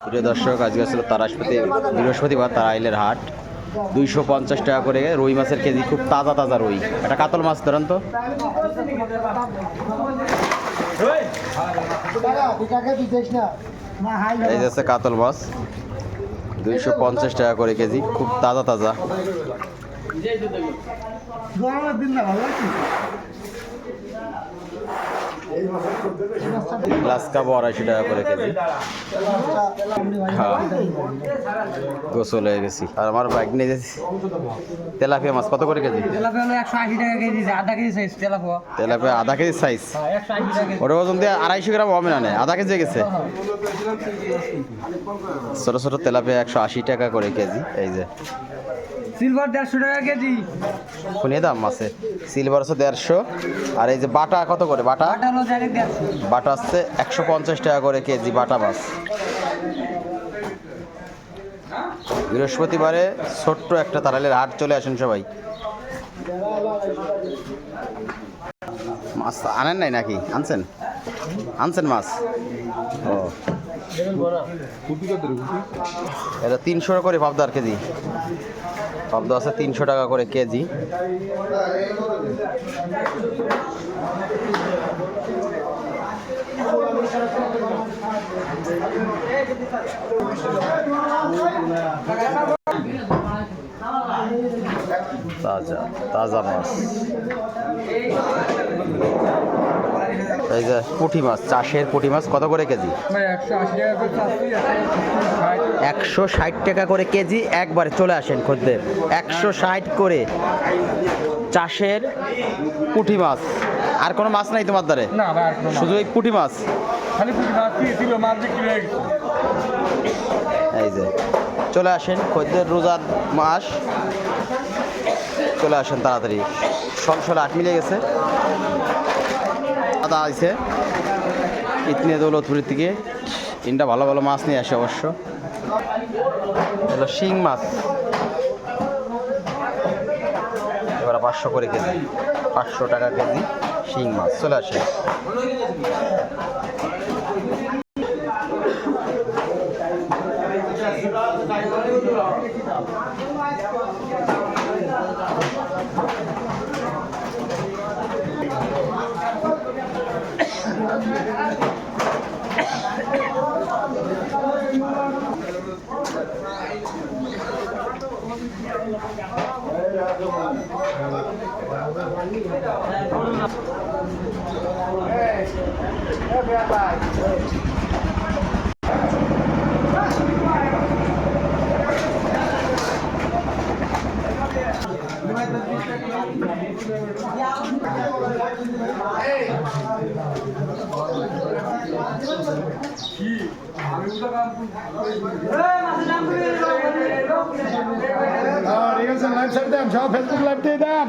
প্রিয় দর্শক, আজকে ছিল বৃহস্পতিবার তারাইলের হাট। 250 টাকা করে রুই মাছের কেজি, খুব তাজা তাজা রুই। এটা কাতল মাছ ধরেন তো। এই যাচ্ছে কাতল মাছ, 250 টাকা করে কেজি, খুব তাজা তাজা। গ্লাস কাপ 250 টাকা করে কেজি। হ্যাঁ, গোসল হয়ে গেছি। আর আমার বাইক নিয়ে যাচ্ছি। তেলাপিয়া মাছ কত করে কেজি? তেলাপিয়া হলো 180 টাকা কেজি, আধা কেজি সাইজ তেলাপিয়া। তেলাপিয়া আধা কেজি সাইজ, 180 টাকা কেজি। ওটা ওজন দিয়ে 250 গ্রাম হবে না, আধা কেজি গেছে। ছোট ছোট তেলাপিয়া 180 টাকা করে কেজি। এই যে সিলভার 150 টাকা কেজি। শুনিয়ে দাম আছে। সিলভার হচ্ছে 150। আর এই যে বাটা কত করে? বাটা আটা হলো ডাইরেক্ট 150। বাটা হচ্ছে 150 টাকা করে কেজি বাটা মাছ। বৃহস্পতিবারে ছোট্ট একটা তারাইলের হাট, চলে আসেন সবাই। মাছ আনেন নাই নাকি? আনছেন আনছেন মাছ? ও, এটা 300 টাকা করে পাবদার কেজি। পাবদা আছে 300 টাকা করে কেজি। তাজা তাজা মাছ। এই যে পুঁটি মাছ, চাষের পুঁটি মাছ কত করে কেজি? 160 টাকা করে কেজি। একবারে চলে আসেন খদ্দের, 160 করে চাষের পুঁটি মাছ। আর কোনো মাছ নাই তোমার দ্বারে? না ভাই, শুধু এই পুঁটি মাছ। খালি পুঁটি মাছ ছিল, মাছ বিক্রি হয়ে গেছে। এই যে চলে আসেন খদ্দের, রোজার মাস, চলে আসেন তাড়াতাড়ি। সংসারে 8 মিলে গেছে। আদা আছে ইতনে দৌলতপুরের থেকে। তিনটা ভালো ভালো মাছ নিয়ে আসে অবশ্য। এগুলো শিং মাছ, এবার 500 করে কেজি, 500 টাকা কেজি শিং মাছ। চলে আসে। লাইভ ছেড়ে দেন, সব ফেসবুক লাইভ দিয়ে দেন।